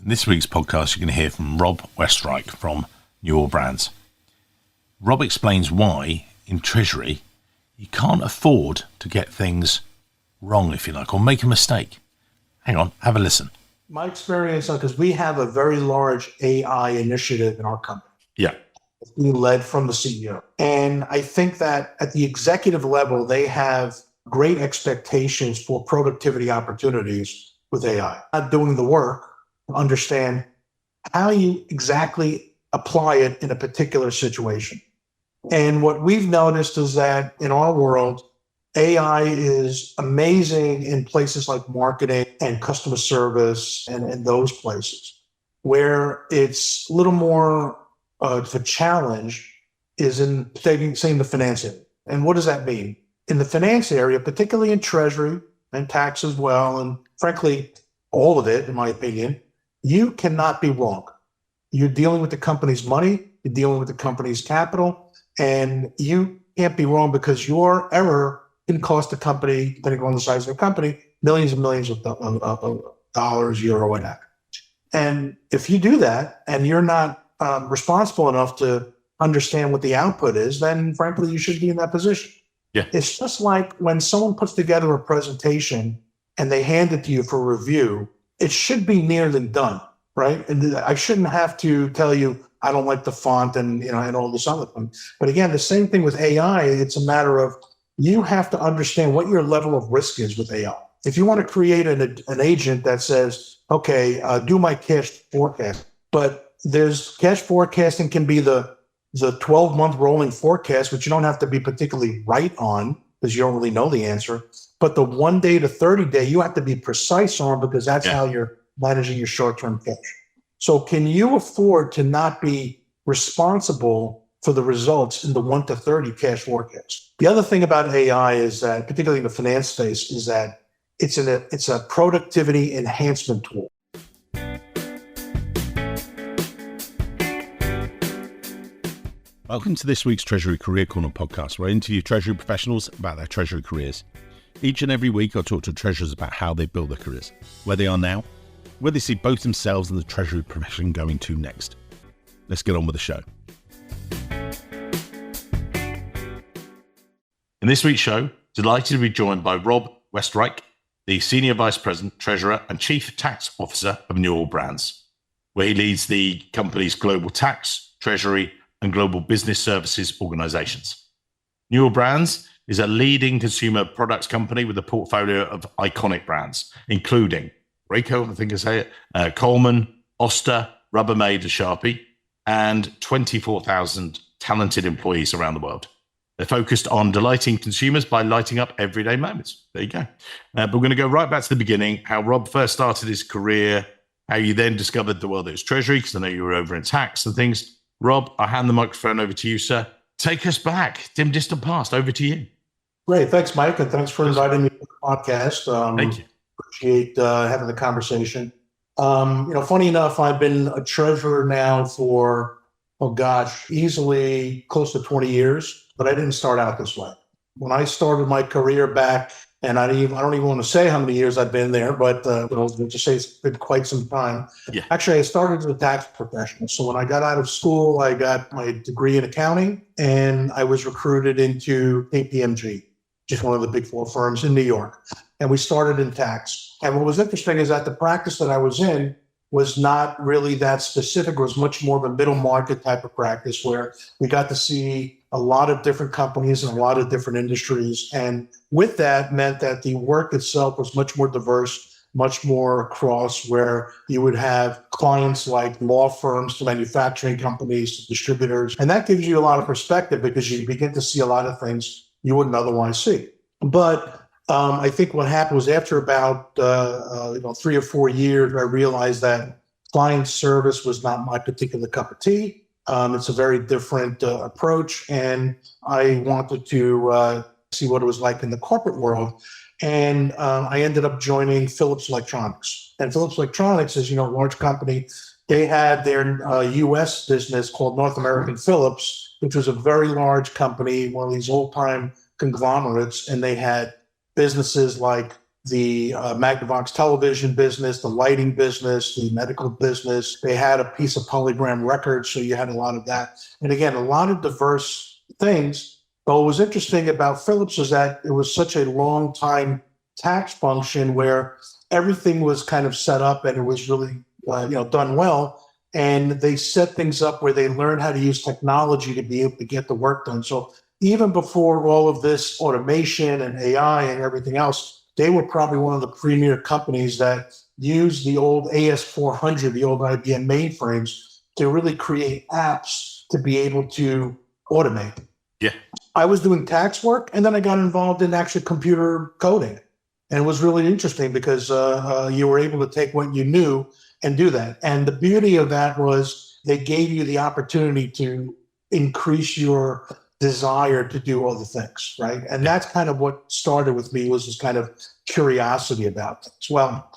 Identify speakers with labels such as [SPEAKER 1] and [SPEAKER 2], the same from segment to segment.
[SPEAKER 1] In this week's podcast, you're going to hear from Rob Westreich from Newell Brands. Rob explains why, in Treasury, you can't afford to get things wrong, if you like, or make a mistake. Hang on, have a listen.
[SPEAKER 2] My experience, because we have a very large AI initiative in our company.
[SPEAKER 1] Yeah.
[SPEAKER 2] It's being led from the CEO. And I think that at the executive level, they have great expectations for productivity opportunities with AI. Not doing the work to understand how you exactly apply it in a particular situation. And what we've noticed is that in our world, AI is amazing in places like marketing and customer service and those places. Where it's a little more of a challenge is in, saying the finance area. And what does that mean? In the finance area, particularly in Treasury and tax as well, and frankly, all of it, in my opinion, you cannot be wrong. You're dealing with the company's money, you're dealing with the company's capital, and you can't be wrong because your error can cost the company, depending on the size of the company, millions and millions of dollars, euro, whatever. And if you do that and you're not responsible enough to understand what the output is, then frankly, you should be in that position.
[SPEAKER 1] Yeah.
[SPEAKER 2] It's just like when someone puts together a presentation and they hand it to you for review, it should be nearly done, right? And I shouldn't have to tell you, I don't like the font and all this other thing. But again, the same thing with AI, it's a matter of you have to understand what your level of risk is with AI. If you want to create an agent that says, okay, do my cash forecast, but there's cash forecasting can be the 12-month rolling forecast, which you don't have to be particularly right on because you don't really know the answer. But the 1 day to 30 day, you have to be precise on because that's how you're managing your short-term cash. So can you afford to not be responsible for the results in the 1 to 30 cash forecast? The other thing about AI is that, particularly in the finance space, is that it's a productivity enhancement tool.
[SPEAKER 1] Welcome to this week's Treasury Career Corner podcast, where I interview Treasury professionals about their Treasury careers. Each and every week, I talk to treasurers about how they built their careers, where they are now, where they see both themselves and the Treasury profession going to next. Let's get on with the show. In this week's show, delighted to be joined by Rob Westreich, the Senior Vice President, Treasurer and Chief Tax Officer of Newell Brands, where he leads the company's global tax, treasury, and global business services organizations. Newell Brands is a leading consumer products company with a portfolio of iconic brands, including Rayco, I think I say it, Coleman, Oster, Rubbermaid, and Sharpie, and 24,000 talented employees around the world. They're focused on delighting consumers by lighting up everyday moments. There you go. But we're going to go right back to the beginning, how Rob first started his career, how you then discovered the world that was Treasury, because I know you were over in tax and things. Rob, I hand the microphone over to you, sir. Take us back, dim distant past. Over to you.
[SPEAKER 2] Great. Thanks, Mike. And thanks for inviting me to the podcast.
[SPEAKER 1] Thank you.
[SPEAKER 2] Appreciate having the conversation. Funny enough, I've been a treasurer now for, easily close to 20 years, but I didn't start out this way. When I started my career back, and I don't even want to say how many years I've been there, but I'll just say it's been quite some time.
[SPEAKER 1] Yeah.
[SPEAKER 2] Actually, I started as a tax professional. So when I got out of school, I got my degree in accounting, and I was recruited into KPMG, just one of the big four firms in New York. And we started in tax. And what was interesting is that the practice that I was in was not really that specific. It was much more of a middle market type of practice where we got to see a lot of different companies and a lot of different industries. And with that meant that the work itself was much more diverse, much more across, where you would have clients like law firms to manufacturing companies to distributors. And that gives you a lot of perspective because you begin to see a lot of things you wouldn't otherwise see. But I think what happened was after about 3 or 4 years, I realized that client service was not my particular cup of tea. It's a very different approach, and I wanted to see what it was like in the corporate world. And I ended up joining Philips Electronics. And Philips Electronics is, a large company. They had their U.S. business called North American Philips, which was a very large company, one of these old-time conglomerates, and they had businesses like the Magnavox television business, the lighting business, the medical business. They had a piece of Polygram Records, so you had a lot of that. And again, a lot of diverse things. But what was interesting about Philips is that it was such a long time tax function where everything was kind of set up and it was really done well. And they set things up where they learned how to use technology to be able to get the work done. So even before all of this automation and AI and everything else, they were probably one of the premier companies that used the old AS400, the old IBM mainframes, to really create apps to be able to automate.
[SPEAKER 1] Yeah.
[SPEAKER 2] I was doing tax work, and then I got involved in actual computer coding. And it was really interesting because you were able to take what you knew and do that. And the beauty of that was they gave you the opportunity to increase your desire to do all the things, right? And that's kind of what started with me, was this kind of curiosity about things. Well,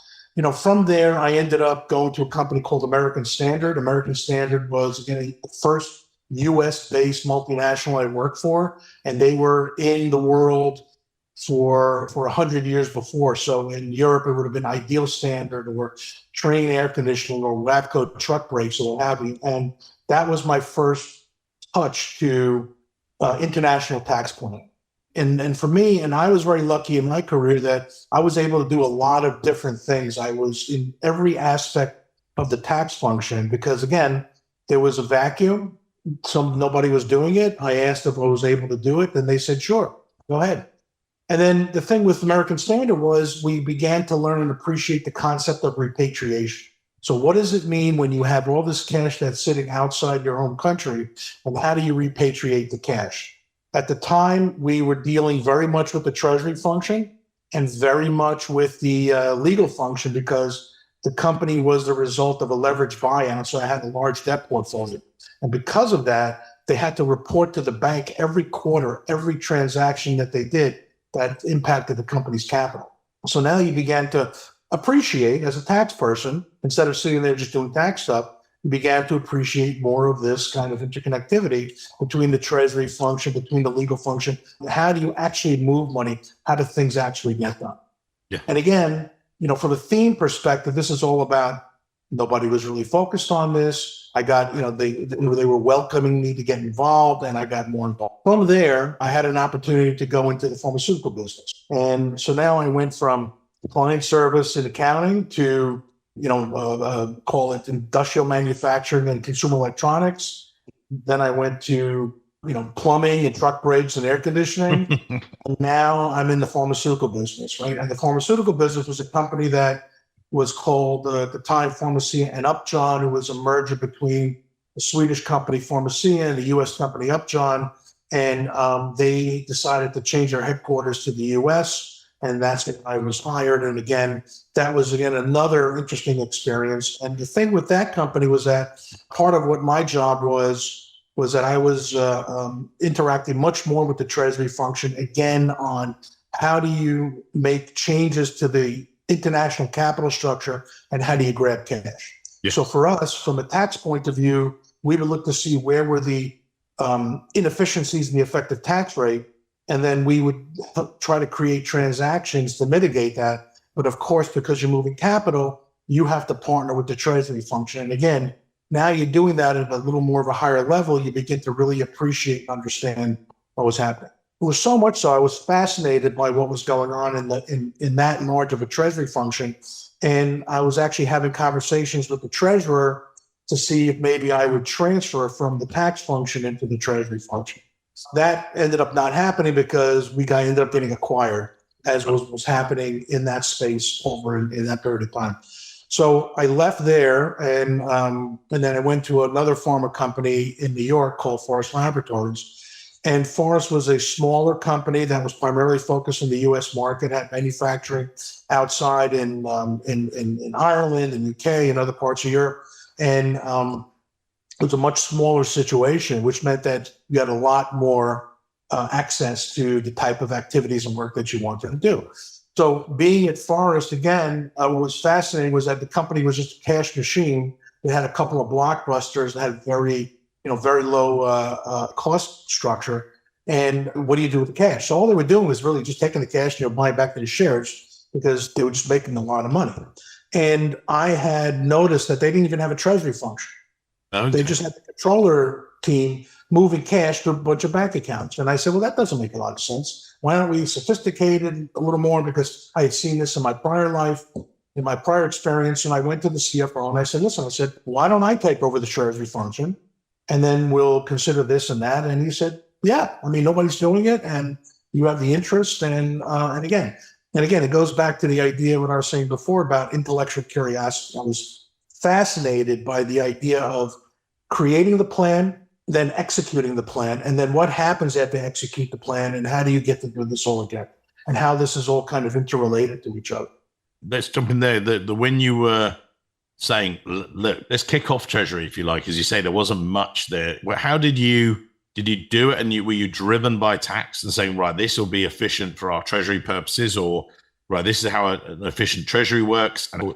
[SPEAKER 2] from there, I ended up going to a company called American Standard. American Standard was, again, the first US-based multinational I worked for, and they were in the world for 100 years before. So in Europe, it would have been Ideal Standard or Trane Air Conditioning or Wabco truck brakes or what have you. And that was my first touch to international tax planning. And for me, and I was very lucky in my career that I was able to do a lot of different things. I was in every aspect of the tax function because, again, there was a vacuum. Nobody was doing it. I asked if I was able to do it, and they said, sure, go ahead. And then the thing with American Standard was we began to learn and appreciate the concept of repatriation. So what does it mean when you have all this cash that's sitting outside your home country, and how do you repatriate the cash? At the time, we were dealing very much with the Treasury function and very much with the legal function because the company was the result of a leveraged buyout, so I had a large debt portfolio. And because of that, they had to report to the bank every quarter, every transaction that they did that impacted the company's capital. So now you began to appreciate, as a tax person, instead of sitting there just doing tax stuff, you began to appreciate more of this kind of interconnectivity between the Treasury function, between the legal function. How do you actually move money? How do things actually get done?
[SPEAKER 1] Yeah.
[SPEAKER 2] And again, from a theme perspective, this is all about nobody was really focused on this. I got, they were welcoming me to get involved, and I got more involved. From there, I had an opportunity to go into the pharmaceutical business. And so now I went from client service and accounting to, call it industrial manufacturing and consumer electronics. Then I went to, plumbing and truck brakes and air conditioning. And now I'm in the pharmaceutical business, right? And the pharmaceutical business was a company that was called, at the time, Pharmacia and Upjohn. It was a merger between the Swedish company Pharmacia and the U.S. company Upjohn. And they decided to change their headquarters to the U.S., and that's when I was hired. And again, that was, another interesting experience. And the thing with that company was that part of what my job was that I was interacting much more with the Treasury function, again, on how do you make changes to the international capital structure and how do you grab cash? Yeah. So for us, from a tax point of view, we would look to see where were the inefficiencies in the effective tax rate, and then we would try to create transactions to mitigate that. But of course, because you're moving capital, you have to partner with the Treasury function. And again, now you're doing that at a little more of a higher level. You begin to really appreciate and understand what was happening. It was so much so I was fascinated by what was going on in that large of a Treasury function. And I was actually having conversations with the treasurer to see if maybe I would transfer from the tax function into the Treasury function. That ended up not happening because we ended up getting acquired, as was happening in that space over in that period of time. So I left there, and then I went to another pharma company in New York called Forest Laboratories. And Forest was a smaller company that was primarily focused on the U.S. market, had manufacturing outside in Ireland and UK and other parts of Europe. And it was a much smaller situation, which meant that you had a lot more access to the type of activities and work that you wanted to do. So being at Forest, again, what was fascinating was that the company was just a cash machine. It had a couple of blockbusters that had very low cost structure. And what do you do with the cash? So all they were doing was really just taking the cash, buying back the shares. because they were just making a lot of money. And I had noticed that they didn't even have a treasury function.
[SPEAKER 1] Okay.
[SPEAKER 2] They just had the controller team moving cash to a bunch of bank accounts. And I said, well, that doesn't make a lot of sense. Why aren't we sophisticated a little more? Because I had seen this in my prior life, in my prior experience. And I went to the CFO and I said, listen, I said, why don't I take over the treasury function? And then we'll consider this and that. And he said, yeah, I mean, nobody's doing it. And you have the interest. And again, it goes back to the idea what I was saying before about intellectual curiosity. I was fascinated by the idea of creating the plan, then executing the plan, and then what happens after you execute the plan, and how do you get to do this all again, and how this is all kind of interrelated to each other.
[SPEAKER 1] Let's jump in there. The when you were saying, look, let's kick off Treasury, if you like, as you say, there wasn't much there. Well, how did you do it? And were you driven by tax and saying, right, this will be efficient for our Treasury purposes, or right, this is how an efficient Treasury works? And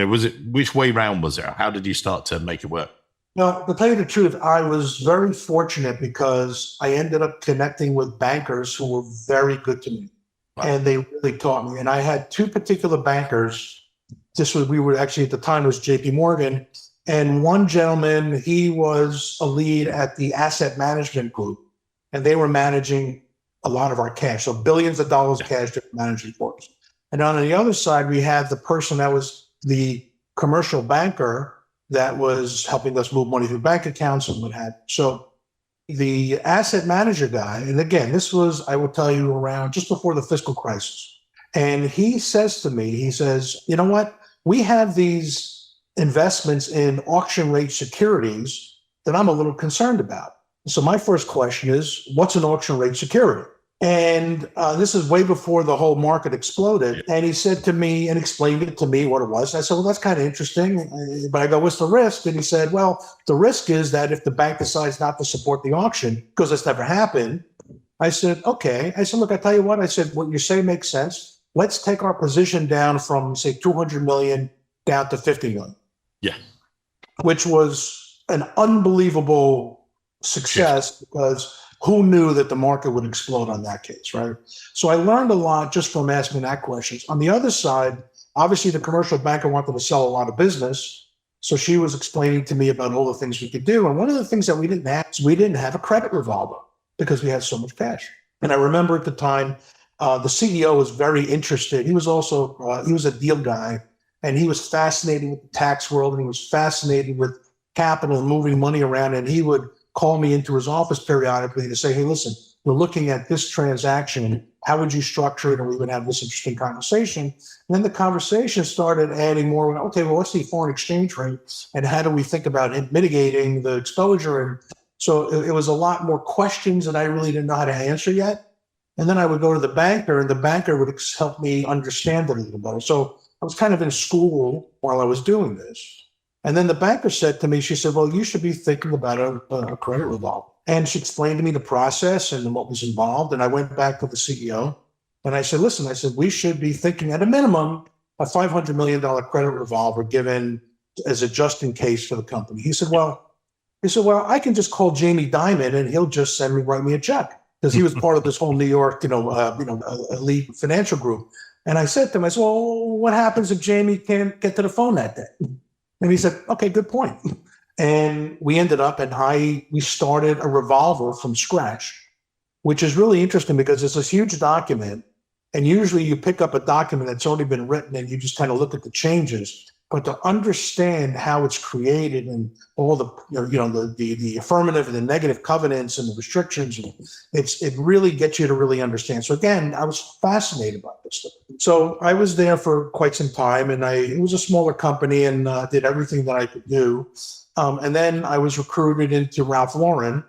[SPEAKER 1] was it, which way round was it? How did you start to make it work?
[SPEAKER 2] No, to tell you the truth, I was very fortunate because I ended up connecting with bankers who were very good to me. Wow. And they really taught me. And I had two particular bankers. We were actually at the time, it was JP Morgan. And one gentleman, he was a lead at the asset management group, and they were managing a lot of our cash. So billions of dollars cash they were managing for us. And on the other side, we had the person that was the commercial banker that was helping us move money through bank accounts and what have you. So the asset manager guy, and again, this was, I will tell you, around just before the fiscal crisis. And he says to me, he says, you know what? We have these investments in auction rate securities that I'm a little concerned about. So my first question is, what's an auction rate security? And this is way before the whole market exploded. And he said to me and explained it to me what it was. I said, well, that's kind of interesting. But I go, what's the risk? And he said, well, the risk is that if the bank decides not to support the auction, because that's never happened. I said, okay. I said, look, I tell you what, I said, what you say makes sense. Let's take our position down from, say, 200 million down to 50 million.
[SPEAKER 1] Yeah.
[SPEAKER 2] Which was an unbelievable success because who knew that the market would explode on that case, right? So I learned a lot just from asking that question. On the other side, obviously the commercial banker wanted to sell a lot of business. So she was explaining to me about all the things we could do. And one of the things that we didn't have is we didn't have a credit revolver because we had so much cash. And I remember at the time, the CEO was very interested. He was also, he was a deal guy, and he was fascinated with the tax world, and he was fascinated with capital and moving money around. And he would call me into his office periodically to say, hey, listen, we're looking at this transaction. How would you structure it? And we would have this interesting conversation. And then the conversation started adding more, okay, well, what's the foreign exchange rate? And how do we think about mitigating the exposure? And so it was a lot more questions that I really didn't know how to answer yet. And then I would go to the banker, and the banker would help me understand it a little better. So I was kind of in school while I was doing this. And then the banker said to me, she said, well, you should be thinking about a credit revolver. And she explained to me the process and what was involved. And I went back to the CEO and I said, listen, I said, we should be thinking at a minimum a $500 million credit revolver given as a just in case for the company. He said, well, I can just call Jamie Dimon and he'll just write me a check, because he was part of this whole New York, elite financial group. And I said to him, I said, well, what happens if Jamie can't get to the phone that day? And he said, okay, good point. And we ended up we started a revolver from scratch, which is really interesting because it's this huge document. And usually you pick up a document that's already been written and you just kind of look at the changes. But to understand how it's created and all the, the affirmative and the negative covenants and the restrictions, it really gets you to really understand. So again, I was fascinated by this stuff. So I was there for quite some time, and it was a smaller company, and did everything that I could do. And then I was recruited into Ralph Lauren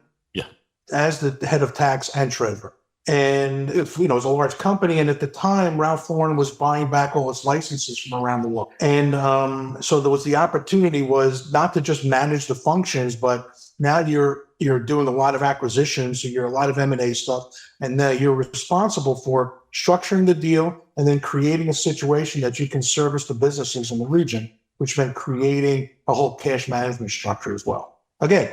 [SPEAKER 2] as the head of tax and treasurer. And it was a large company, and at the time, Ralph Lauren was buying back all its licenses from around the world. And so there was the opportunity was not to just manage the functions, but now you're doing a lot of acquisitions, so you're a lot of M&A stuff, and now you're responsible for structuring the deal and then creating a situation that you can service the businesses in the region, which meant creating a whole cash management structure as well. Again,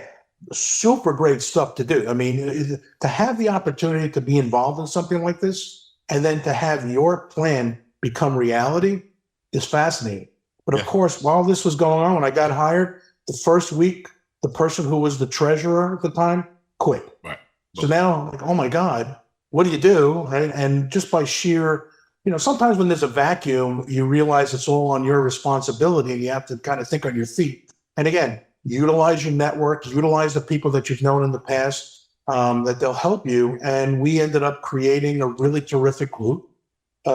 [SPEAKER 2] super great stuff to do. I mean, to have the opportunity to be involved in something like this, and then to have your plan become reality is fascinating. But of
[SPEAKER 1] Yeah.
[SPEAKER 2] course, while this was going on, when I got hired, the first week, the person who was the treasurer at the time quit.
[SPEAKER 1] Right.
[SPEAKER 2] So now I'm like, oh my God, what do you do? Right. And just by sheer, sometimes when there's a vacuum, you realize it's all on your responsibility and you have to kind of think on your feet. And again, utilize your network, utilize the people that you've known in the past, that they'll help you. And we ended up creating a really terrific group.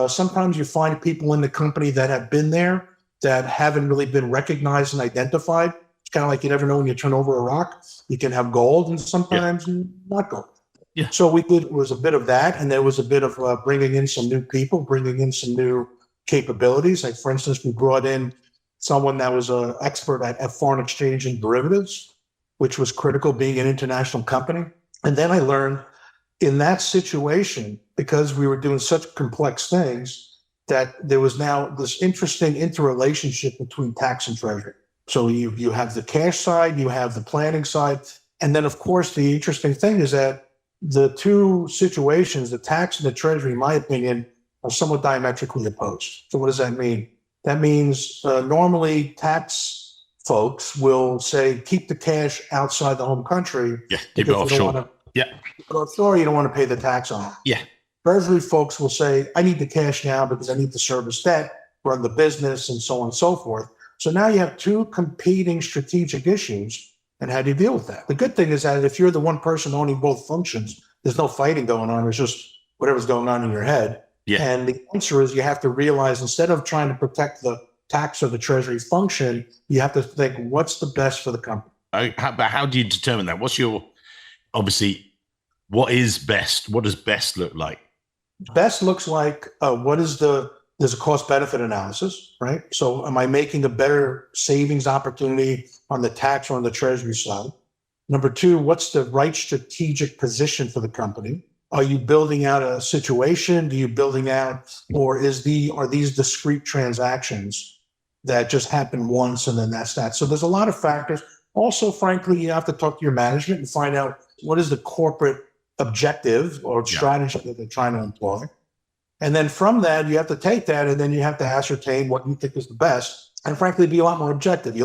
[SPEAKER 2] Sometimes you find people in the company that have been there that haven't really been recognized and identified. It's kind of like you never know when you turn over a rock. You can have gold and sometimes not gold.
[SPEAKER 1] Yeah.
[SPEAKER 2] So it was a bit of that. And there was a bit of bringing in some new people, bringing in some new capabilities. Like, for instance, we brought in someone that was an expert at foreign exchange and derivatives, which was critical being an international company. And then I learned in that situation, because we were doing such complex things, that there was now this interesting interrelationship between tax and treasury. So you have the cash side, you have the planning side. And then, of course, the interesting thing is that the two situations, the tax and the treasury, in my opinion, are somewhat diametrically opposed. So what does that mean? That means normally tax folks will say, keep the cash outside the home country.
[SPEAKER 1] Yeah, keep it offshore.
[SPEAKER 2] Offshore, you don't want to pay the tax on it.
[SPEAKER 1] Yeah.
[SPEAKER 2] Treasury folks will say, I need the cash now because I need to service debt, run the business, and so on and so forth. So now you have two competing strategic issues. And how do you deal with that? The good thing is that if you're the one person owning both functions, there's no fighting going on. There's just whatever's going on in your head.
[SPEAKER 1] Yeah.
[SPEAKER 2] And the answer is you have to realize, instead of trying to protect the tax or the treasury function, you have to think, what's the best for the company?
[SPEAKER 1] How do you determine that? Obviously, what is best? What does best look like?
[SPEAKER 2] Best looks like there's a cost benefit analysis, right? So am I making a better savings opportunity on the tax or on the treasury side? Number two, what's the right strategic position for the company? Are you building out a situation? Or are these discrete transactions that just happen once and then that's that? So there's a lot of factors. Also, frankly, you have to talk to your management and find out what is the corporate objective or strategy that they're trying to employ. And then from that, you have to take that and then you have to ascertain what you think is the best and frankly, be a lot more objective.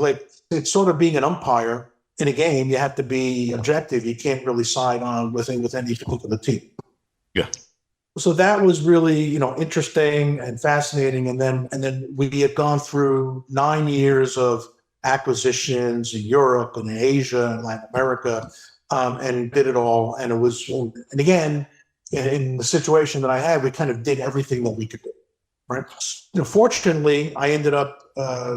[SPEAKER 2] It's sort of being an umpire in a game. You have to be objective. You can't really side on with any particular team.
[SPEAKER 1] Yeah.
[SPEAKER 2] So that was really, interesting and fascinating. And then we had gone through 9 years of acquisitions in Europe and in Asia and Latin America, and did it all. And again, in the situation that I had, we kind of did everything that we could do. Right. Fortunately, I ended up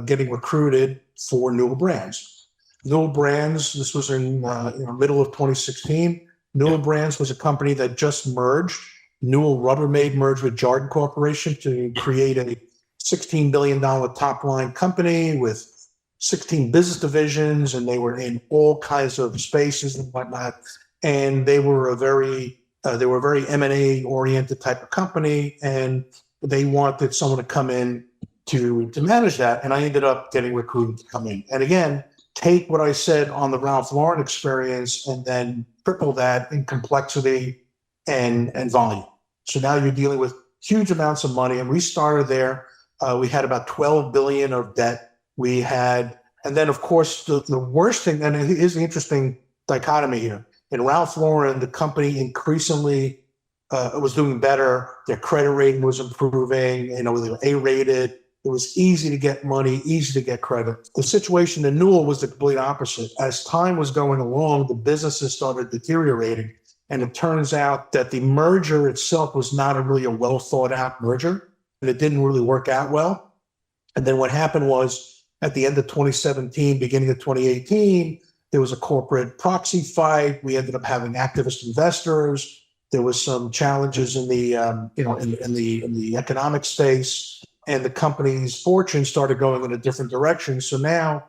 [SPEAKER 2] getting recruited for Newell Brands. Newell Brands, this was in middle of 2016. Newell Brands was a company that just merged. Newell Rubbermaid merged with Jarden Corporation to create a $16 billion top line company with 16 business divisions, and they were in all kinds of spaces and whatnot. And they were a very M&A oriented type of company, and they wanted someone to come in to manage that. And I ended up getting recruited to come in. And again, take what I said on the Ralph Lauren experience and then triple that in complexity and volume. So now you're dealing with huge amounts of money. And we started there. We had about 12 billion of debt. And then of course, the worst thing, and here's the interesting dichotomy here. In Ralph Lauren, the company increasingly was doing better. Their credit rating was improving. They were A-rated. It was easy to get money, easy to get credit. The situation in Newell was the complete opposite. As time was going along, the businesses started deteriorating. And it turns out that the merger itself was not really a well thought out merger. And it didn't really work out well. And then what happened was at the end of 2017, beginning of 2018, there was a corporate proxy fight. We ended up having activist investors. There was some challenges in the in the economic space, and the company's fortune started going in a different direction. So now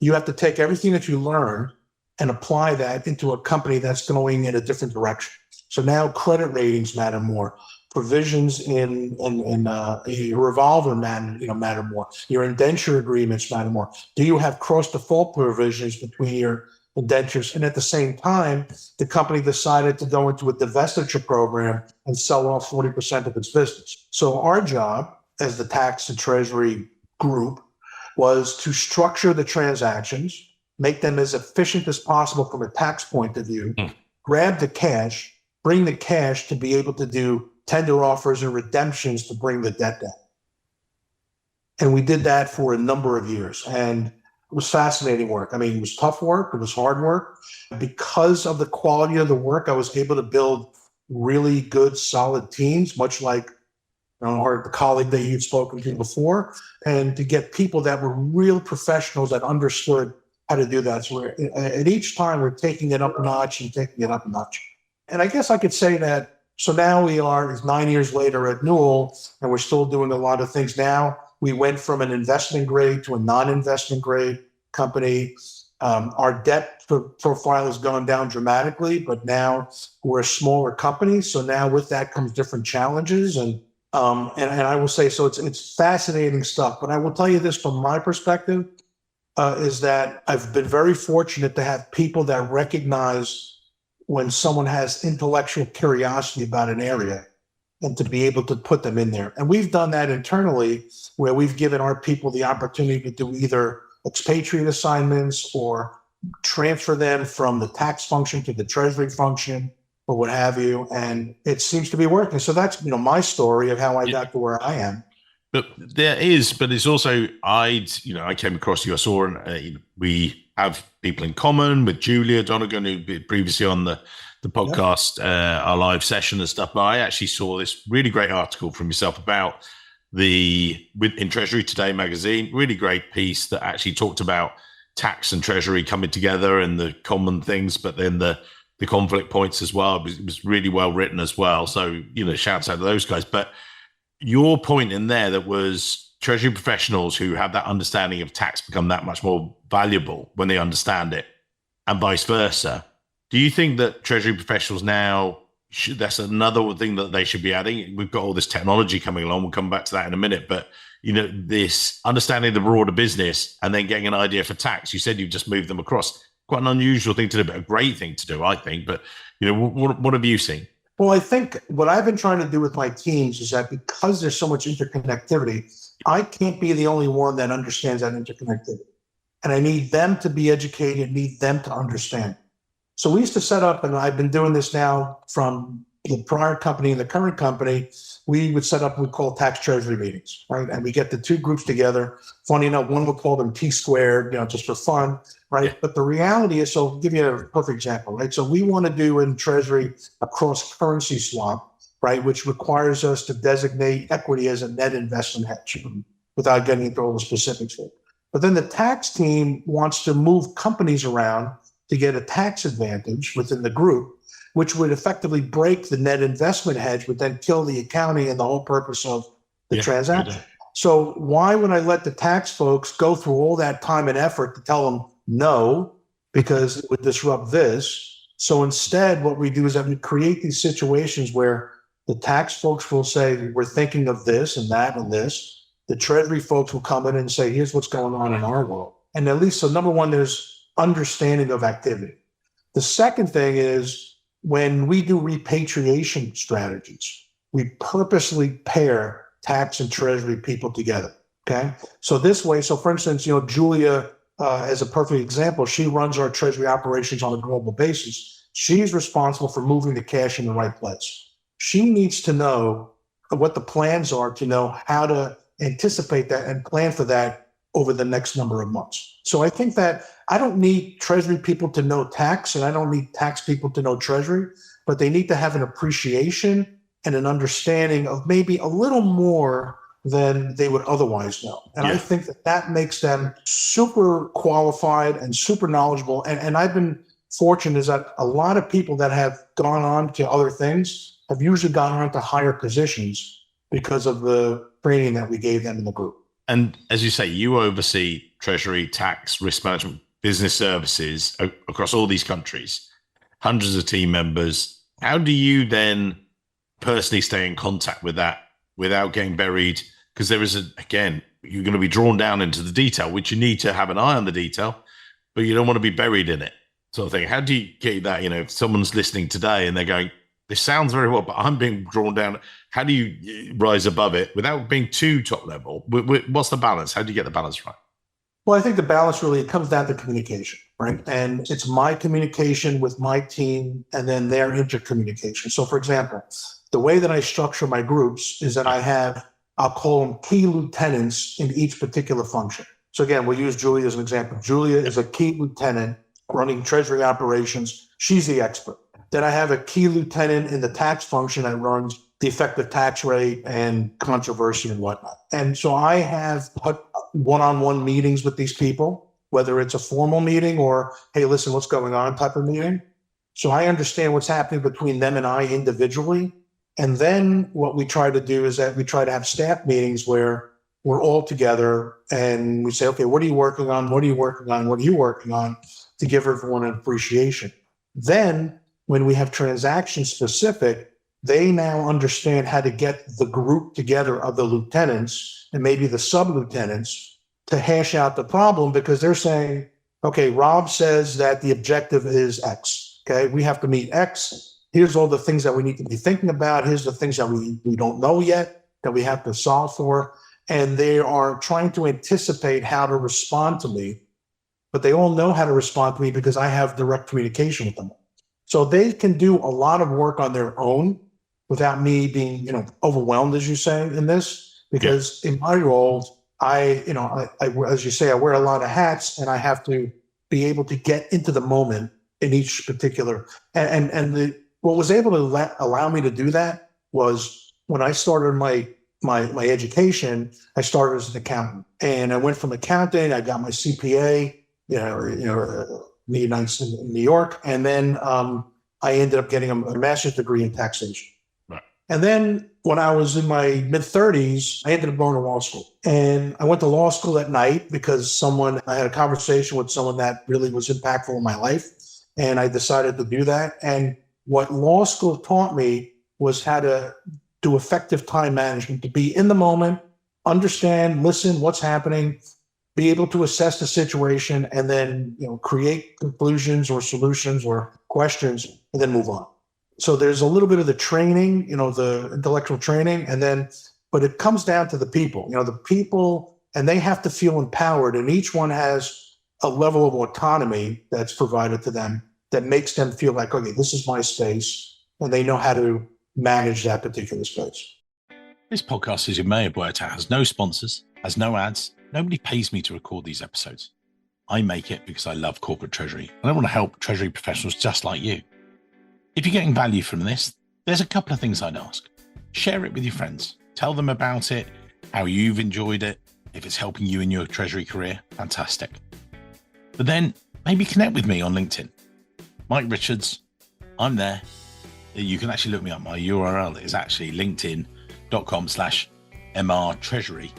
[SPEAKER 2] you have to take everything that you learned and apply that into a company that's going in a different direction. So now credit ratings matter more. Provisions in a revolver matter more. Your indenture agreements matter more. Do you have cross default provisions between your indentures? And at the same time, the company decided to go into a divestiture program and sell off 40% of its business. So our job as the tax and treasury group was to structure the transactions, make them as efficient as possible from a tax point of view, grab the cash, bring the cash to be able to do tender offers and redemptions to bring the debt down. And we did that for a number of years. And it was fascinating work. I mean, it was tough work. It was hard work. Because of the quality of the work, I was able to build really good, solid teams, much like or the colleague that you've spoken to before, and to get people that were real professionals that understood how to do that. So at each time, we're taking it up a notch and taking it up a notch. And I guess I could say that, so now we are 9 years later at Newell, and we're still doing a lot of things now. We went from an investment grade to a non-investment grade company. Our debt profile has gone down dramatically, but now we're a smaller company. So now with that comes different challenges. And I will say, so it's fascinating stuff. But I will tell you this from my perspective, is that I've been very fortunate to have people that recognize when someone has intellectual curiosity about an area and to be able to put them in there. And we've done that internally, where we've given our people the opportunity to do either expatriate assignments or transfer them from the tax function to the treasury function or what have you. And it seems to be working. So that's, my story of how I got to where I am.
[SPEAKER 1] But it's also, I came across you, I saw, and we have people in common with Julia Donegan, who was previously on the podcast, our live session and stuff. But I actually saw this really great article from yourself about in Treasury Today magazine, really great piece that actually talked about tax and treasury coming together and the common things, but then the conflict points as well. It was really well written as well. So, shouts out to those guys. But your point in there, that was treasury professionals who have that understanding of tax become that much more valuable when they understand it, and vice versa. Do you think that treasury professionals now, that's another thing that they should be adding? We've got all this technology coming along. We'll come back to that in a minute. But, this understanding the broader business and then getting an idea for tax. You said you've just moved them across. Quite an unusual thing to do, but a great thing to do, I think. But, what have you seen?
[SPEAKER 2] Well, I think what I've been trying to do with my teams is that because there's so much interconnectivity, I can't be the only one that understands that interconnectivity. And I need them to be educated, need them to understand. So we used to set up, and I've been doing this now from the prior company and the current company, we would set up what we call tax treasury meetings, right? And we get the two groups together. Funny enough, one would call them T squared, just for fun, right? Yeah. But the reality is, so I'll give you a perfect example, right? So we want to do in treasury a cross-currency swap, right? Which requires us to designate equity as a net investment hedge without getting into all the specifics here. But then the tax team wants to move companies around to get a tax advantage within the group, which would effectively break the net investment hedge, but then kill the accounting and the whole purpose of the transaction. So why would I let the tax folks go through all that time and effort to tell them no, because it would disrupt this? So instead, what we do is that we create these situations where the tax folks will say, we're thinking of this and that and this. The treasury folks will come in and say, here's what's going on in our world. And at least, so number one, there's understanding of activity. The second thing is, when we do repatriation strategies, we purposely pair tax and treasury people together. Okay. So this way, so for instance, Julia, as a perfect example, she runs our treasury operations on a global basis. She's responsible for moving the cash in the right place. She needs to know what the plans are, to know how to anticipate that and plan for that over the next number of months. So I think that I don't need treasury people to know tax, and I don't need tax people to know treasury, but they need to have an appreciation and an understanding of maybe a little more than they would otherwise know. And I think that makes them super qualified and super knowledgeable. And I've been fortunate is that a lot of people that have gone on to other things have usually gone on to higher positions because of the training that we gave them in the group.
[SPEAKER 1] And as you say, you oversee treasury, tax, risk management, business services across all these countries, hundreds of team members. How do you then personally stay in contact with that without getting buried? Because there is, again, you're going to be drawn down into the detail, which you need to have an eye on the detail, but you don't want to be buried in it, sort of thing. How do you get that? If someone's listening today and they're going, This sounds very well, but I'm being drawn down. How do you rise above it without being too top level? What's the balance? How do you get the balance right?
[SPEAKER 2] Well, I think the balance really comes down to communication, right? And it's my communication with my team and then their intercommunication. So for example, the way that I structure my groups is that I have, I'll call them key lieutenants in each particular function. So again, we'll use Julia as an example. Julia is a key lieutenant running treasury operations. She's the expert. Then I have a key lieutenant in the tax function that runs the effective tax rate and controversy and whatnot. And so I have one-on-one meetings with these people, whether it's a formal meeting or, hey, listen, what's going on type of meeting. So I understand what's happening between them and I individually. And then what we try to do is that we try to have staff meetings where we're all together and we say, okay, what are you working on? What are you working on? What are you working on? To give everyone an appreciation. Then when we have transaction specific, they now understand how to get the group together of the lieutenants and maybe the sub-lieutenants to hash out the problem, because they're saying, okay, Rob says that the objective is X. Okay, we have to meet X. Here's all the things that we need to be thinking about. Here's the things that we don't know yet that we have to solve for. And they are trying to anticipate how to respond to me, but they all know how to respond to me because I have direct communication with them. So they can do a lot of work on their own without me being, overwhelmed, as you say, in this, because in my role, I, as you say, I wear a lot of hats and I have to be able to get into the moment in each particular, what was able to allow me to do that was when I started my education, I started as an accountant, and I went from accounting, I got my CPA, in New York. And then I ended up getting a master's degree in taxation.
[SPEAKER 1] Right.
[SPEAKER 2] And then when I was in my mid-30s, I ended up going to law school. And I went to law school at night because I had a conversation with someone that really was impactful in my life. And I decided to do that. And what law school taught me was how to do effective time management, to be in the moment, understand, listen, what's happening, be able to assess the situation, and then create conclusions or solutions or questions, and then move on. So there's a little bit of the training, the intellectual training, but it comes down to the people. The people, and they have to feel empowered, and each one has a level of autonomy that's provided to them that makes them feel like, okay, this is my space, and they know how to manage that particular space.
[SPEAKER 3] This podcast, as you may have worked out, has no sponsors, has no ads. Nobody pays me to record these episodes. I make it because I love corporate treasury and I want to help treasury professionals just like you. If you're getting value from this, there's a couple of things I'd ask. Share it with your friends. Tell them about it, how you've enjoyed it. If it's helping you in your treasury career, fantastic. But then maybe connect with me on LinkedIn. Mike Richards, I'm there. You can actually look me up. My URL is actually linkedin.com/MRTreasury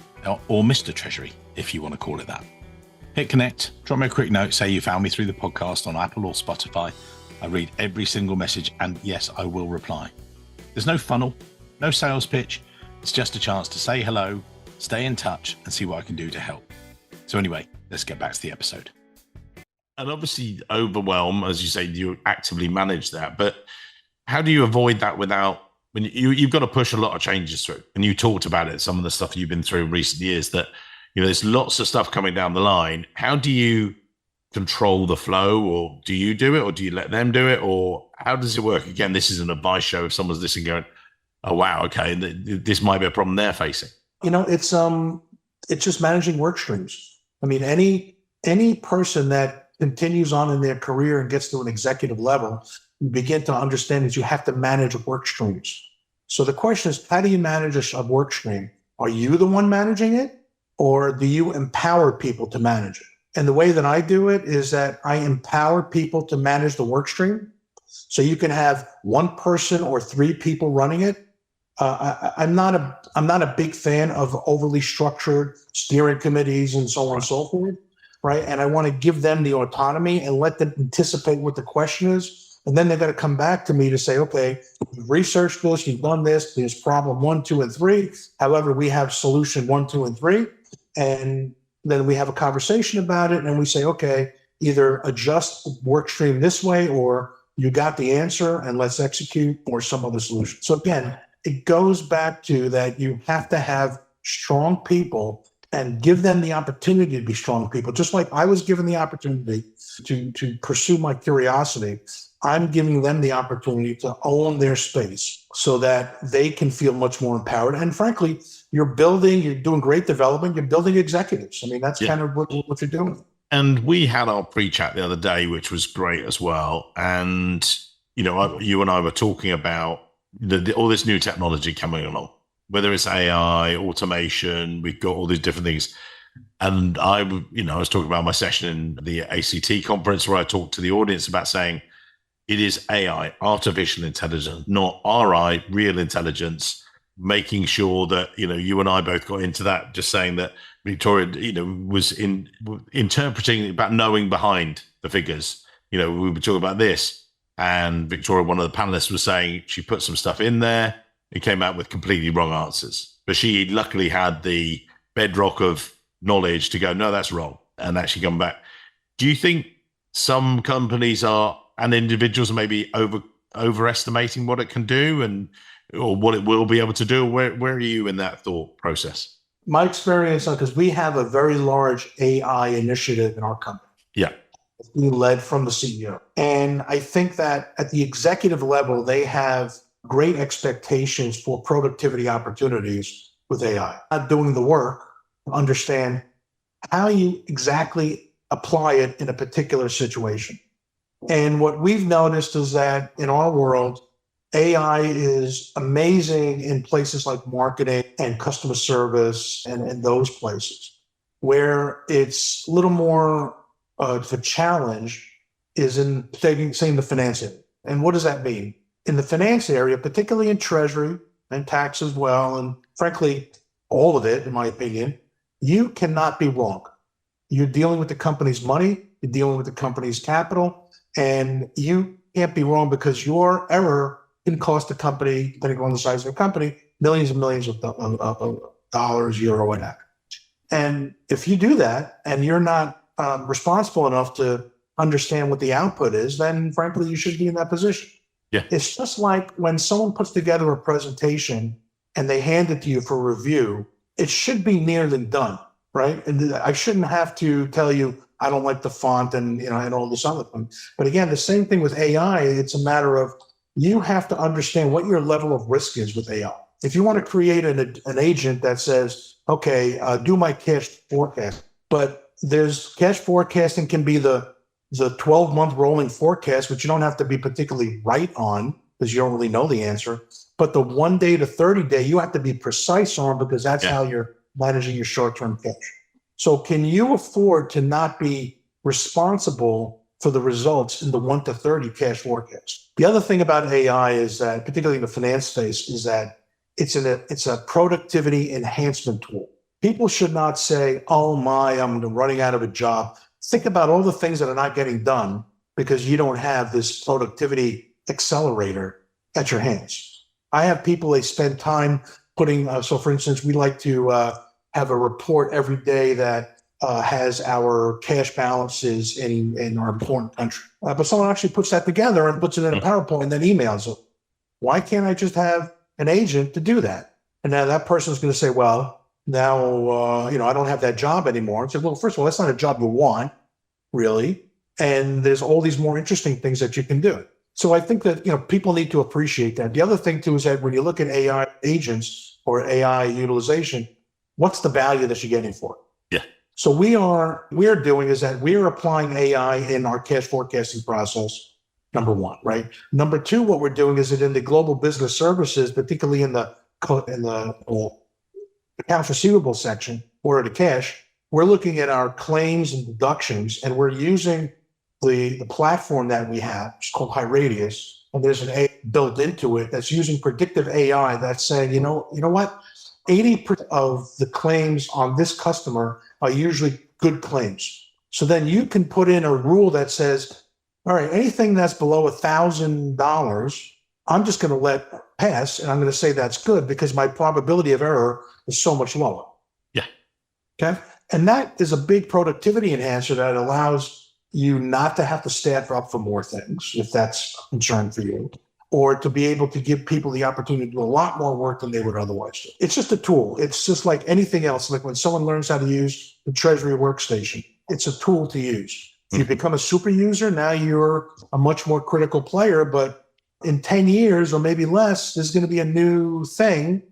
[SPEAKER 3] or Mr. Treasury, if you want to call it that. Hit connect, drop me a quick note, say you found me through the podcast on Apple or Spotify. I read every single message, and yes, I will reply. There's no funnel, no sales pitch. It's just a chance to say hello, stay in touch, and see what I can do to help. So anyway, let's get back to the episode.
[SPEAKER 1] And obviously overwhelm, as you say, you actively manage that, but how do you avoid that without, when you've got to push a lot of changes through? And you talked about it, some of the stuff you've been through in recent years, that there's lots of stuff coming down the line. How do you control the flow, or do you do it, or do you let them do it, or how does it work? Again, this is an advice show. If someone's listening going, oh wow, okay, this might be a problem they're facing.
[SPEAKER 2] It's just managing work streams. I mean, any person that continues on in their career and gets to an executive level, you begin to understand that you have to manage work streams. So the question is, how do you manage a work stream? Are you the one managing it, or do you empower people to manage it? And the way that I do it is that I empower people to manage the work stream. So you can have one person or three people running it. I'm not a big fan of overly structured steering committees and so on and so forth, right? And I want to give them the autonomy and let them anticipate what the question is. And then they're going to come back to me to say, okay, you've researched this, you've done this, there's problem 1, 2, and 3. However, we have solution 1, 2, and 3. And then we have a conversation about it. And we say, okay, either adjust work stream this way, or you got the answer and let's execute, or some other solution. So again, it goes back to that you have to have strong people and give them the opportunity to be strong people. Just like I was given the opportunity to pursue my curiosity, I'm giving them the opportunity to own their space so that they can feel much more empowered. And frankly, you're doing great development, you're building executives. I mean, that's kind of what you're doing.
[SPEAKER 1] And we had our pre-chat the other day, which was great as well. And, you and I were talking about all this new technology coming along, whether it's AI, automation, we've got all these different things. And I was talking about my session in the ACT conference where I talked to the audience about saying it is AI, artificial intelligence, not RI, real intelligence, making sure that, you and I both got into that, just saying that Victoria, was interpreting about knowing behind the figures. We were talking about this, and Victoria, one of the panelists, was saying she put some stuff in there. It came out with completely wrong answers, but she luckily had the bedrock of knowledge to go, no, that's wrong, and actually come back. Do you think some companies and individuals are maybe overestimating what it can do or what it will be able to do? Where are you in that thought process?
[SPEAKER 2] My experience, because we have a very large AI initiative in our company.
[SPEAKER 1] Yeah.
[SPEAKER 2] It's being led from the CEO. And I think that at the executive level, they have great expectations for productivity opportunities with AI. Not doing the work to understand how you exactly apply it in a particular situation. And what we've noticed is that in our world, AI is amazing in places like marketing and customer service and those places. Where it's a little more of a challenge is in, saying the finance area. And what does that mean? In the finance area, particularly in Treasury and tax as well, and frankly, all of it, in my opinion, you cannot be wrong. You're dealing with the company's money, you're dealing with the company's capital, and you can't be wrong because your error can cost the company, depending on the size of the company, millions and millions of dollars, euro, whatever. And if you do that and you're not responsible enough to understand what the output is, then frankly, you should be in that position.
[SPEAKER 1] Yeah.
[SPEAKER 2] It's just like when someone puts together a presentation and they hand it to you for review, it should be nearly done, right? And I shouldn't have to tell you, I don't like the font and all this other thing. But again, the same thing with AI, it's a matter of you have to understand what your level of risk is with AI. If you want to create an agent that says, okay, do my cash forecast, but there's cash forecasting can be the 12-month rolling forecast, which you don't have to be particularly right on because you don't really know the answer. But the 1 day to 30 day, you have to be precise on because that's how you're managing your short-term cash. So can you afford to not be responsible for the results in the 1 to 30 cash forecast? The other thing about AI is that, particularly in the finance space, is that it's a productivity enhancement tool. People should not say, oh my, I'm running out of a job. Think about all the things that are not getting done because you don't have this productivity accelerator at your hands. I have people, they spend time putting, so for instance, we like to have a report every day that has our cash balances in our important country. But someone actually puts that together and puts it in a PowerPoint and then emails it. Why can't I just have an agent to do that? And now that person is going to say, well, now, I don't have that job anymore. And say, well, first of all, that's not a job you want, really. And there's all these more interesting things that you can do. So I think that, people need to appreciate that. The other thing too is that when you look at AI agents or AI utilization, what's the value that you're getting for it?
[SPEAKER 1] Yeah.
[SPEAKER 2] So we're doing is that we're applying AI in our cash forecasting process, number one, right? Number two, what we're doing is that in the global business services, particularly in the accounts receivable section, order to cash, we're looking at our claims and deductions, and we're using the platform that we have, it's called HighRadius, and there's an AI built into it that's using predictive AI that's saying, you know what? 80% of the claims on this customer are usually good claims. So then you can put in a rule that says, all right, anything that's below $1,000, I'm just going to let pass, and I'm going to say that's good because my probability of error is so much lower.
[SPEAKER 1] Yeah.
[SPEAKER 2] Okay. And that is a big productivity enhancer that allows you not to have to staff up for more things, if that's a concern for you, or to be able to give people the opportunity to do a lot more work than they would otherwise do. It's just a tool. It's just like anything else. Like when someone learns how to use the Treasury workstation, it's a tool to use. If you become a super user, now you're a much more critical player, but in 10 years or maybe less, there's going to be a new thing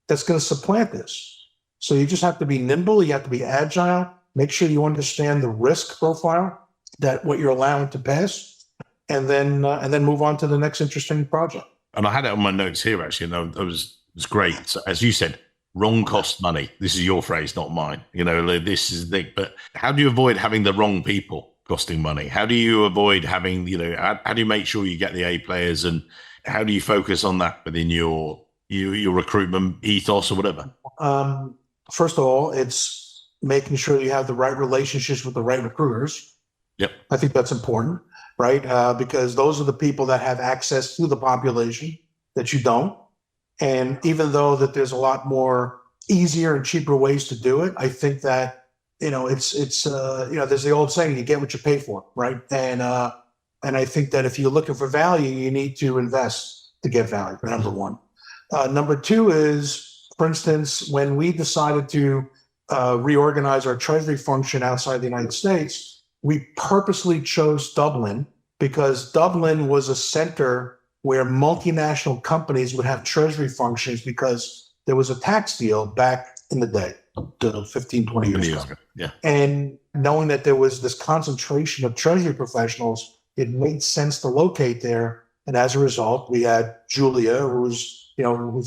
[SPEAKER 2] that's going to supplant this. So you just have to be nimble. You have to be agile. Make sure you understand the risk profile that what you're allowing to pass, and then move on to the next interesting project.
[SPEAKER 1] And I had it on my notes here, actually, and it was great. So, as you said, wrong cost money. This is your phrase, not mine. This is the thing. But how do you avoid having the wrong people costing money? How do you avoid having, how do you make sure you get the A players, and how do you focus on that within your recruitment ethos or whatever?
[SPEAKER 2] First of all, it's making sure you have the right relationships with the right recruiters.
[SPEAKER 1] Yep.
[SPEAKER 2] I think that's important, right? Because those are the people that have access to the population that you don't. And even though that there's a lot more easier and cheaper ways to do it, I think that, it's there's the old saying, you get what you pay for, right? And I think that if you're looking for value, you need to invest to get value, number one. Number two is, for instance, when we decided to reorganize our treasury function outside the United States, we purposely chose Dublin because Dublin was a center where multinational companies would have treasury functions because there was a tax deal back in the day, 15, 20 years ago.
[SPEAKER 1] Yeah.
[SPEAKER 2] And knowing that there was this concentration of treasury professionals, it made sense to locate there. And as a result, we had Julia, who's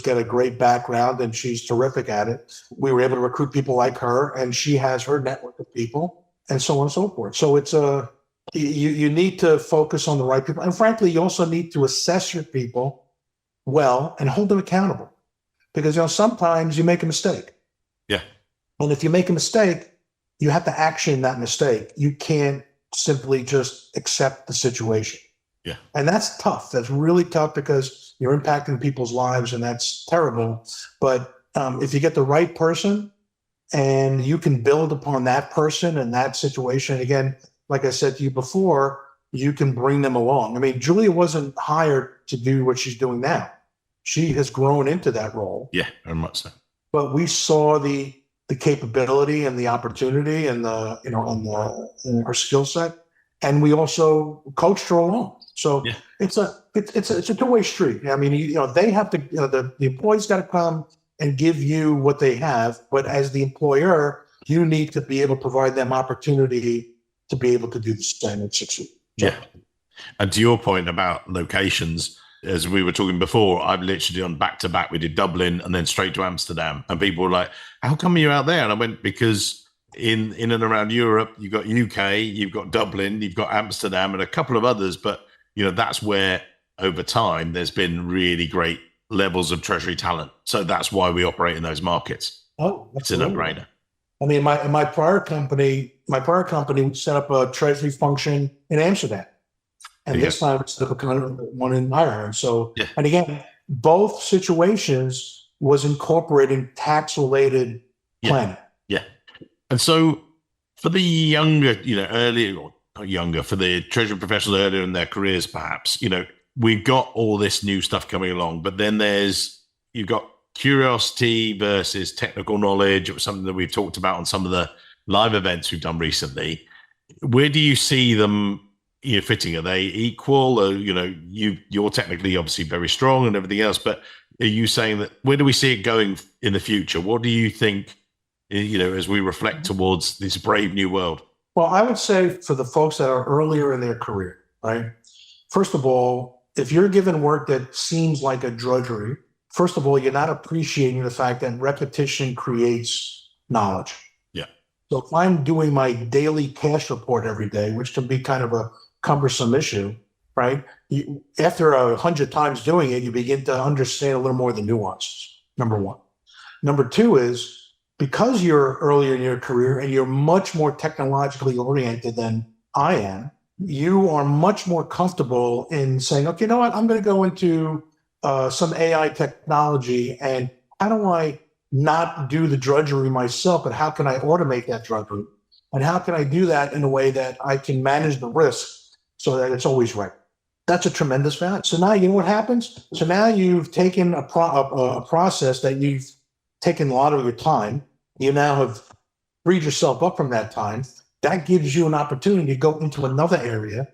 [SPEAKER 2] got a great background and she's terrific at it. We were able to recruit people like her, and she has her network of people, and so on and so forth. So it's you need to focus on the right people. And frankly, you also need to assess your people well and hold them accountable, because sometimes you make a mistake.
[SPEAKER 1] Yeah.
[SPEAKER 2] And if you make a mistake, you have to action that mistake. You can't simply just accept the situation.
[SPEAKER 1] Yeah.
[SPEAKER 2] And that's tough. That's really tough because you're impacting people's lives, and that's terrible. But if you get the right person and you can build upon that person and that situation, again, like I said to you before, you can bring them along. I mean, Julia wasn't hired to do what she's doing now. She has grown into that role.
[SPEAKER 1] Yeah, very much so.
[SPEAKER 2] But we saw the capability and the opportunity and her skill set, and we also coached her along. So yeah. It's a two-way street. I mean, they have to, the employees got to come and give you what they have, but as the employer, you need to be able to provide them opportunity to be able to do the same and succeed. So,
[SPEAKER 1] yeah. And to your point about locations, as we were talking before, I've literally on back to back. We did Dublin and then straight to Amsterdam, and people were like, "How come you're out there?" And I went, because in and around Europe, you've got UK, you've got Dublin, you've got Amsterdam, and a couple of others. But that's where over time there's been really great levels of treasury talent. So that's why we operate in those markets.
[SPEAKER 2] Oh,
[SPEAKER 1] it's a no-brainer.
[SPEAKER 2] I mean, my prior company set up a treasury function in Amsterdam. And this time it's the one in Ireland. So, yeah. And again, both situations was incorporating tax-related planning.
[SPEAKER 1] Yeah. And so for the younger, for the treasury professionals earlier in their careers, perhaps, we've got all this new stuff coming along, but then you've got curiosity versus technical knowledge. It was something that we've talked about on some of the live events we've done recently. Where do you see them fitting? Are they equal? Or, you're technically obviously very strong and everything else, but are you saying that where do we see it going in the future? What do you think, as we reflect towards this brave new world?
[SPEAKER 2] Well, I would say for the folks that are earlier in their career, right? First of all, if you're given work that seems like a drudgery, first of all, you're not appreciating the fact that repetition creates knowledge.
[SPEAKER 1] Yeah.
[SPEAKER 2] So if I'm doing my daily cash report every day, which can be kind of a cumbersome issue, right? After 100 times doing it, you begin to understand a little more of the nuances, number one. Number two is, because you're earlier in your career and you're much more technologically oriented than I am, you are much more comfortable in saying, okay, you know what, I'm going to go into some AI technology, and how do I not do the drudgery myself, but how can I automate that drudgery? And how can I do that in a way that I can manage the risk so that it's always right? That's a tremendous value. So now you know what happens? So now you've taken a process that you've taken a lot of your time. You now have freed yourself up from that time. That gives you an opportunity to go into another area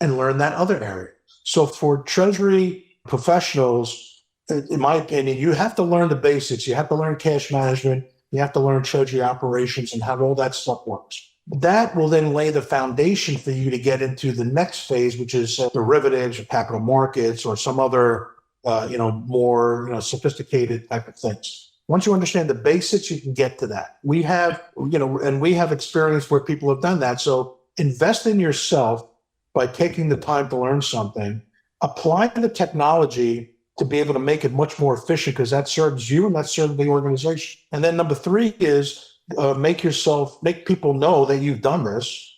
[SPEAKER 2] and learn that other area. So for Treasury professionals, in my opinion, you have to learn the basics. You have to learn cash management. You have to learn Treasury operations and how all that stuff works. That will then lay the foundation for you to get into the next phase, which is derivatives or capital markets or some other, more sophisticated type of things. Once you understand the basics, you can get to that. We have, and we have experience where people have done that. So invest in yourself by taking the time to learn something, apply the technology to be able to make it much more efficient because that serves you and that serves the organization. And then number 3 is make people know that you've done this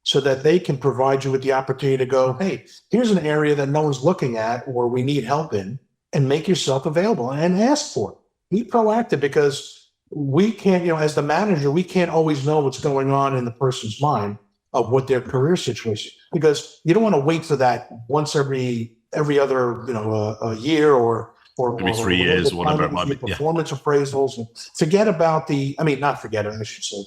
[SPEAKER 2] so that they can provide you with the opportunity to go, hey, here's an area that no one's looking at or we need help in, and make yourself available and ask for it. Be proactive because we can't, as the manager, we can't always know what's going on in the person's mind of what their career situation, because you don't want to wait for that once every other, a year or
[SPEAKER 1] maybe 3 years, whatever it might be.
[SPEAKER 2] Performance appraisals. And forget about not forget it, I should say.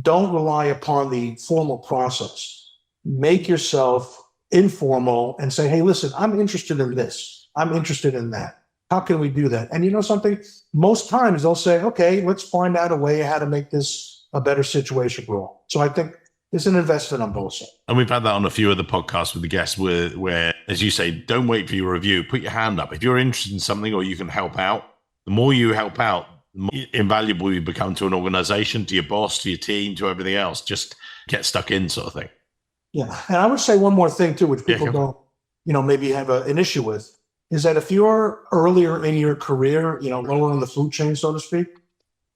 [SPEAKER 2] Don't rely upon the formal process. Make yourself informal and say, hey, listen, I'm interested in this. I'm interested in that. How can we do that? And you know something? Most times they'll say, okay, let's find out a way how to make this a better situation for all. So I think it's an investment on both sides.
[SPEAKER 1] And we've had that on a few of the podcasts with the guests where, as you say, don't wait for your review. Put your hand up. If you're interested in something or you can help out, the more you help out, the more invaluable you become to an organization, to your boss, to your team, to everything else. Just get stuck in sort of thing.
[SPEAKER 2] Yeah. And I would say one more thing too, which people don't, maybe have an issue with, is that if you're earlier in your career, lower on the food chain, so to speak,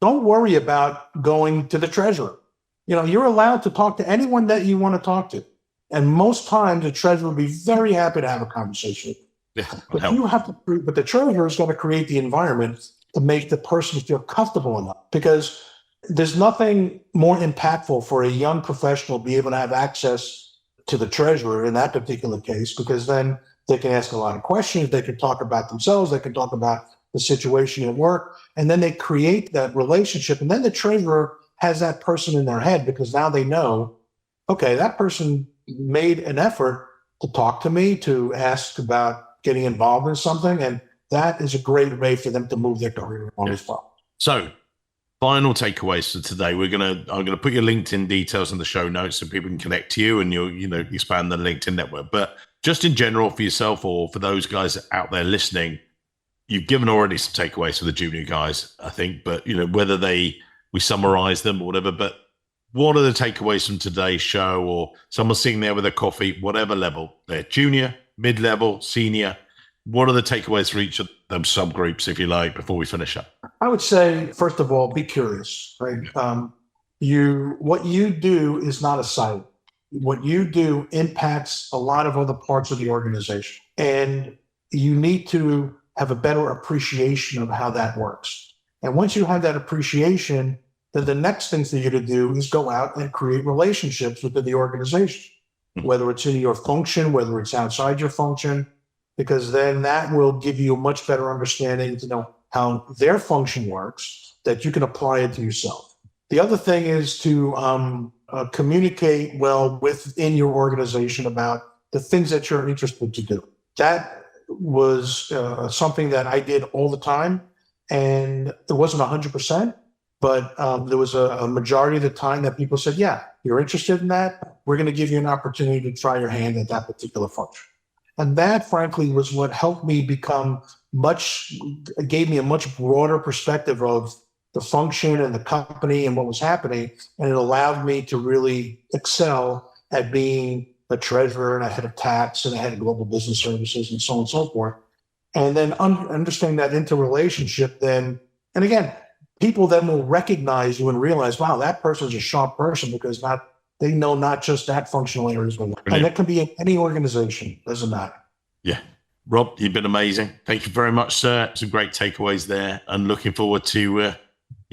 [SPEAKER 2] don't worry about going to the treasurer. You're allowed to talk to anyone that you want to talk to. And most times the treasurer will be very happy to have a conversation.
[SPEAKER 1] Yeah,
[SPEAKER 2] but the treasurer is going to create the environment to make the person feel comfortable enough, because there's nothing more impactful for a young professional to be able to have access to the treasurer in that particular case, because then they can ask a lot of questions. They can talk about themselves. They can talk about the situation at work. And then they create that relationship. And then the treasurer has that person in their head, because now they know, okay, that person made an effort to talk to me, to ask about getting involved in something. And that is a great way for them to move their career on as well.
[SPEAKER 1] So final takeaways for today. I'm going to put your LinkedIn details in the show notes so people can connect to you and you'll, expand the LinkedIn network. But just in general for yourself or for those guys out there listening, you've given already some takeaways for the junior guys, I think, but whether we summarize them or whatever, but what are the takeaways from today's show, or someone sitting there with a coffee, whatever level, they're junior, mid-level, senior, what are the takeaways for each of them subgroups, if you like, before we finish up?
[SPEAKER 2] I would say, first of all, be curious, right? What you do is not a side. What you do impacts a lot of other parts of the organization. And you need to have a better appreciation of how that works. And once you have that appreciation, then the next thing for you to do is go out and create relationships within the organization, whether it's in your function, whether it's outside your function, because then that will give you a much better understanding to know how their function works, that you can apply it to yourself. The other thing is to communicate well within your organization about the things that you're interested to do. That was something that I did all the time, and it wasn't 100%, but there was a majority of the time that people said, yeah, you're interested in that. We're going to give you an opportunity to try your hand at that particular function. And that, frankly, was what helped me gave me a much broader perspective of the function and the company and what was happening. And it allowed me to really excel at being a treasurer and a head of tax and a head of global business services and so on and so forth. And then understanding that interrelationship then, and again, people then will recognize you and realize, wow, that person's a sharp person, because they know not just that functional area as well. And that can be in any organization, doesn't matter.
[SPEAKER 1] Yeah. Rob, you've been amazing. Thank you very much, sir. Some great takeaways there, and looking forward to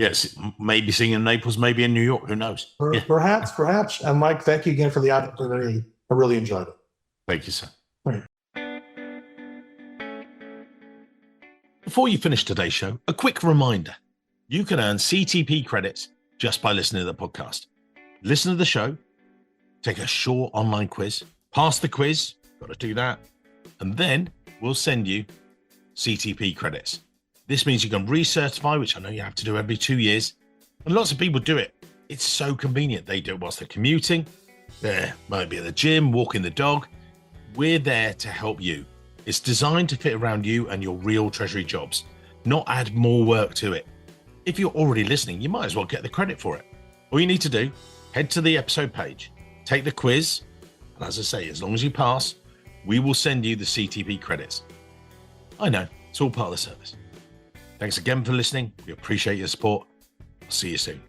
[SPEAKER 1] Yes, maybe seeing in Naples, maybe in New York. Who knows? Yeah.
[SPEAKER 2] Perhaps. And Mike, thank you again for the opportunity. I really enjoyed it.
[SPEAKER 1] Thank you, sir.
[SPEAKER 2] Right.
[SPEAKER 1] Before you finish today's show, a quick reminder. You can earn CTP credits just by listening to the podcast. Listen to the show, take a short online quiz, pass the quiz, got to do that, and then we'll send you CTP credits. This means you can recertify, which I know you have to do every 2 years, and lots of people do it. It's so convenient. They do it whilst they're commuting, they might be at the gym, walking the dog. We're there to help you. It's designed to fit around you and your real Treasury jobs, not add more work to it. If you're already listening, you might as well get the credit for it. All you need to do, head to the episode page, take the quiz, and as I say, as long as you pass, we will send you the CTP credits. I know, it's all part of the service. Thanks again for listening. We appreciate your support. I'll see you soon.